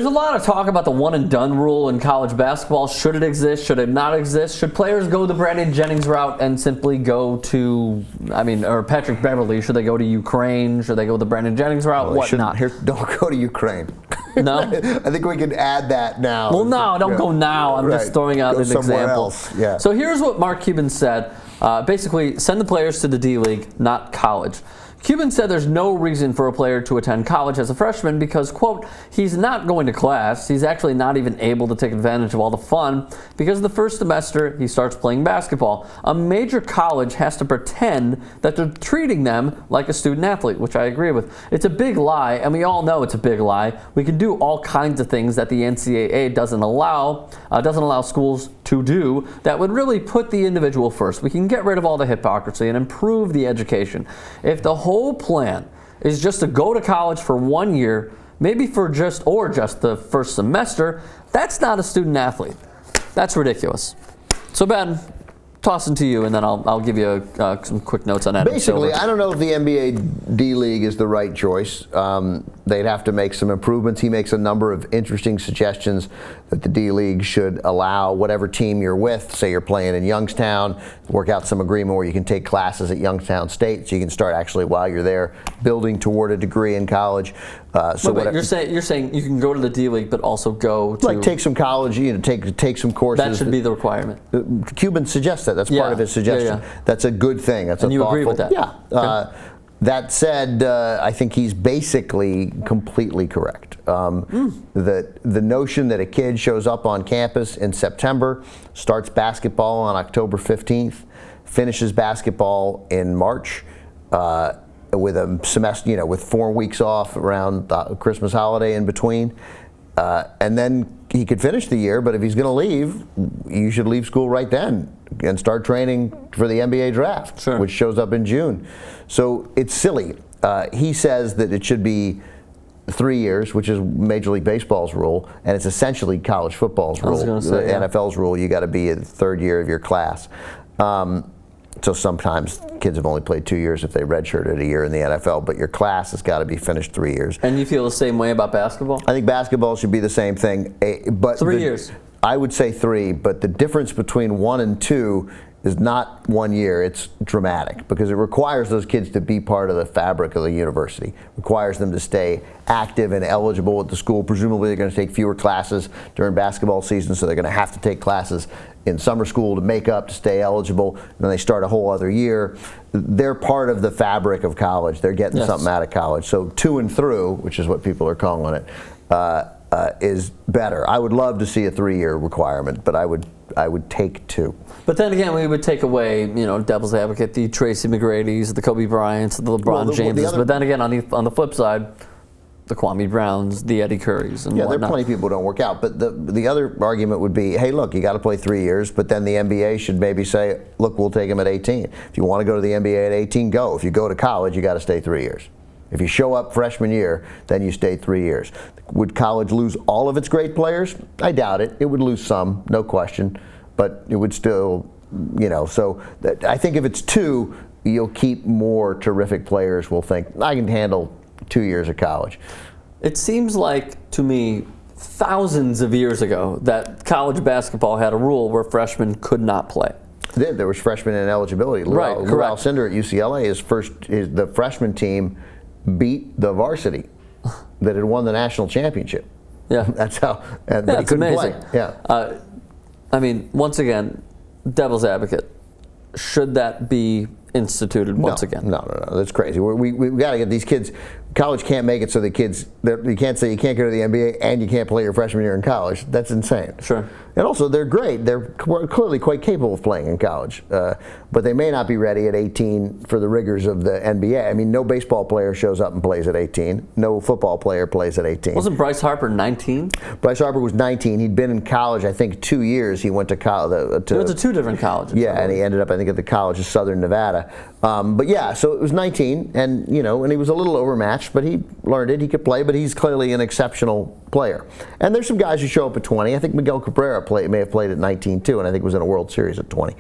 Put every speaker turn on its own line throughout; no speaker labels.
There's a lot of talk about the one-and-done rule in college basketball. Should it exist? Should it not exist? Should players go the Brandon Jennings route and simply go to, or Patrick Beverly? Should they go to Ukraine? Should they go the Brandon Jennings route?
Well,
what not?
Don't go to Ukraine.
No?
I think we can add that now.
Well, no, don't go now. I'm just throwing out an example.
Else. Yeah.
So here's what Mark Cuban said. Basically, send the players to the D-League, not college. Cuban said there's no reason for a player to attend college as a freshman because, quote, he's not going to class. He's actually not even able to take advantage of all the fun because the first semester he starts playing basketball. A major college has to pretend that they're treating them like a student athlete, which I agree with. It's a big lie, and we all know it's a big lie. We can do all kinds of things that the NCAA doesn't allow schools to do that would really put the individual first. We can get rid of all the hypocrisy and improve the education. If the whole plan is just to go to college for 1 year, maybe for just the first semester, that's not a student athlete. That's ridiculous. So Ben, tossing to you, and then I'll give you some quick notes on that.
Basically, I don't know if the NBA D-League is the right choice. They'd have to make some improvements. He makes a number of interesting suggestions that the D-League should allow whatever team you're with, say you're playing in Youngstown, work out some agreement where you can take classes at Youngstown State so you can start actually while you're there building toward a degree in college.
You're saying you can go to the D-League but also go to...
Like take some college, take some courses.
That should be the requirement.
Cuban suggests that. That's part of his suggestion.
Yeah.
That's a good thing. That's
and you agree with that?
Yeah. Okay. That said, I think he's basically completely correct. The notion that a kid shows up on campus in September, starts basketball on October 15th, finishes basketball in March, with a semester, with 4 weeks off around the Christmas holiday in between, and then he could finish the year. But if he's going to leave, you should leave school right then and start training for the NBA draft,
sure,
which shows up in June. So it's silly. He says that it should be 3 years, which is Major League Baseball's rule, and it's essentially college football's rule. NFL's rule, you got to be in the third year of your class. So sometimes kids have only played 2 years if they redshirted a year in the NFL, but your class has got to be finished 3 years.
And you feel the same way about basketball?
I think basketball should be the same thing. But
3 years.
I would say 3, but the difference between 1 and 2 is not 1 year. It's dramatic because it requires those kids to be part of the fabric of the university. Requires them to stay active and eligible at the school. Presumably they're going to take fewer classes during basketball season, so they're going to have to take classes in summer school to make up, to stay eligible, and then they start a whole other year. They're part of the fabric of college. They're getting something out of college. So to and through, which is what people are calling it, is better. I would love to see a 3-year requirement, but I would take 2.
But then again, we would take away, devil's advocate, the Tracy McGrady's, the Kobe Bryant's, the LeBron Jameses. But then again, on the flip side, the Kwame Browns, the Eddie Currys, and
there are plenty of people who don't work out. But the other argument would be, hey, look, you got to play 3 years, but then the NBA should maybe say, look, we'll take him at 18. If you want to go to the NBA at 18, go. If you go to college, you got to stay 3 years. If you show up freshman year, then you stay 3 years. Would college lose all of its great players? I doubt it. It would lose some, no question, but it would still, so I think if it's 2, you'll keep more terrific players will think, I can handle 2 years of college.
It seems like, to me, thousands of years ago that college basketball had a rule where freshmen could not play.
There was freshman ineligibility.
Right,
Lou
correct.
Alcindor at UCLA, the freshman team beat the varsity that had won the national championship.
Yeah.
That's how, but he couldn't
amazing.
play. Yeah.
Once again, devil's advocate, should that be instituted once again?
No, that's crazy. We got to get these kids. College can't make it so the kids, you can't say you can't go to the NBA and you can't play your freshman year in college. That's insane.
Sure.
And also, they're great. They're clearly quite capable of playing in college. But they may not be ready at 18 for the rigors of the NBA. I mean, no baseball player shows up and plays at 18. No football player plays at 18.
Wasn't Bryce Harper 19?
Bryce Harper was 19. He'd been in college, I think, 2 years. He went to college.
He went to 2 different colleges.
Yeah, and he ended up, I think, at the College of Southern Nevada. But yeah, so it was 19, and and he was a little overmatched, but he learned it. He could play, but he's clearly an exceptional player. And there's some guys who show up at 20. I think Miguel Cabrera may have played at 19 too, and I think was in a World Series at 20.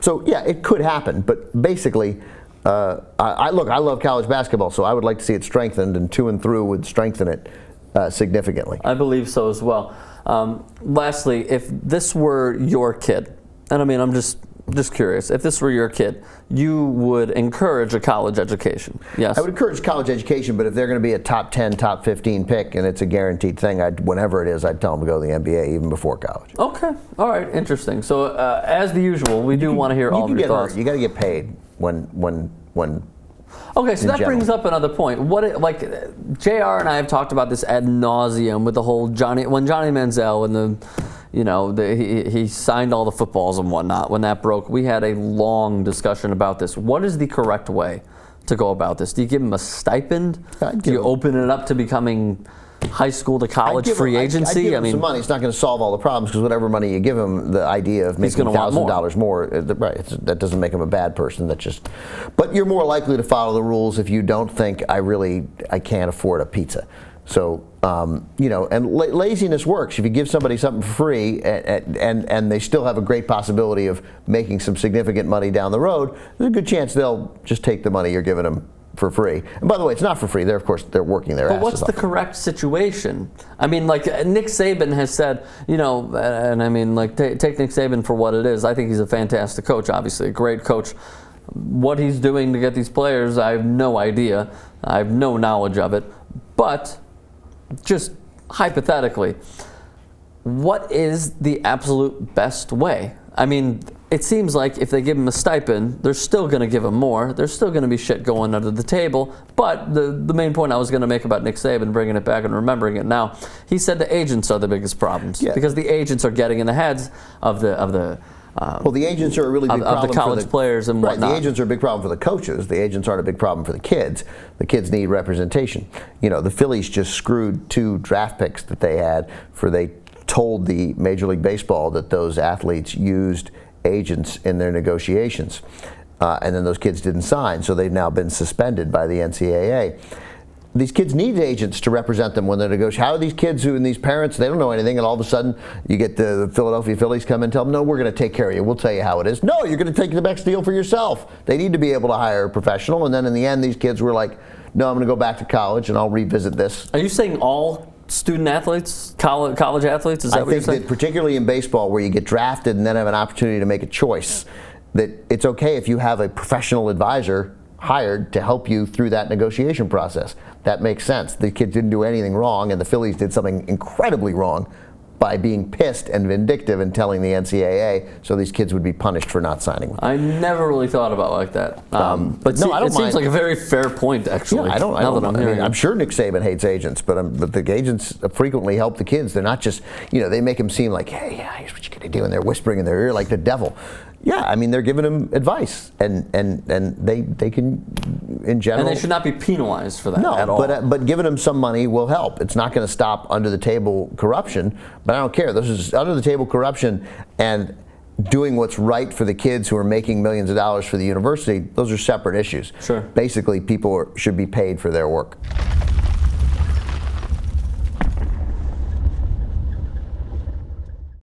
So yeah, it could happen, but basically, I love college basketball, so I would like to see it strengthened, and 2 and through would strengthen it. significantly.
I believe so as well. Lastly, if this were your kid, and I mean, I'm just curious, if this were your kid, you would encourage a college education, yes?
I would encourage college education, but if they're going to be a top 10, top 15 pick, and it's a guaranteed thing, whenever it is, I'd tell them to go to the NBA even before college.
Okay, all right, interesting. So as the usual, we do want to hear all of your thoughts.
You got to get paid when.
Okay, so that brings up another point. Like JR and I have talked about this ad nauseum with the whole Johnny Manziel and he signed all the footballs and whatnot. When that broke, we had a long discussion about this. What is the correct way to go about this? Do you give him a stipend? Do you open it up to becoming high school to college free agency?
I'd give him some money. It's not going to solve all the problems because whatever money you give him, the idea of making $1,000 more, right? That doesn't make him a bad person. But you're more likely to follow the rules if you don't think I can't afford a pizza. So and laziness works. If you give somebody something for free and they still have a great possibility of making some significant money down the road, there's a good chance they'll just take the money you're giving them for free. And by the way, it's not for free. Of course, they're working their asses off.
But what's the correct situation? I mean, like Nick Saban has said, and I mean, like take Nick Saban for what it is. I think he's a fantastic coach, obviously, a great coach. What he's doing to get these players, I have no idea. I have no knowledge of it. But just hypothetically, what is the absolute best way? I mean, it seems like if they give him a stipend, they're still going to give him more. There's still going to be shit going under the table. But the main point I was going to make about Nick Saban, bringing it back and remembering it now, he said the agents are the biggest problems because the agents are getting in the heads of the
agents are a really big problem
of the college players and whatnot.
Right, the agents are a big problem for the coaches. The agents aren't a big problem for the kids. The kids need representation. The Phillies just screwed 2 draft picks that they had they told the Major League Baseball that those athletes used agents in their negotiations. And then those kids didn't sign, so they've now been suspended by the NCAA. These kids need agents to represent them when they're negotiating. How are these kids and these parents, they don't know anything, and all of a sudden you get the Philadelphia Phillies come and tell them, no, we're going to take care of you. We'll tell you how it is. No, you're going to take the best deal for yourself. They need to be able to hire a professional, and then in the end, these kids were like, no, I'm going to go back to college, and I'll revisit this.
Are you saying all student athletes, college athletes? Is that what you're saying?
I think that particularly in baseball, where you get drafted and then have an opportunity to make a choice, that it's okay if you have a professional advisor hired to help you through that negotiation process. That makes sense. The kids didn't do anything wrong, and the Phillies did something incredibly wrong by being pissed and vindictive and telling the NCAA so these kids would be punished for not signing with them.
I never really thought about it like that. But
no, I don't
it seems like a very fair point, actually.
Yeah, I'm sure Nick Saban hates agents, but the agents frequently help the kids. They're not just, they make them seem like, hey, yeah, here's what you got to do, and they're whispering in their ear like the devil. Yeah, I mean, they're giving them advice, and they can, in general.
And they should not be penalized for that at all.
But giving them some money will help. It's not going to stop under-the-table corruption, but I don't care. This is under-the-table corruption and doing what's right for the kids who are making millions of dollars for the university. Those are separate issues.
Sure.
Basically, people should be paid for their work.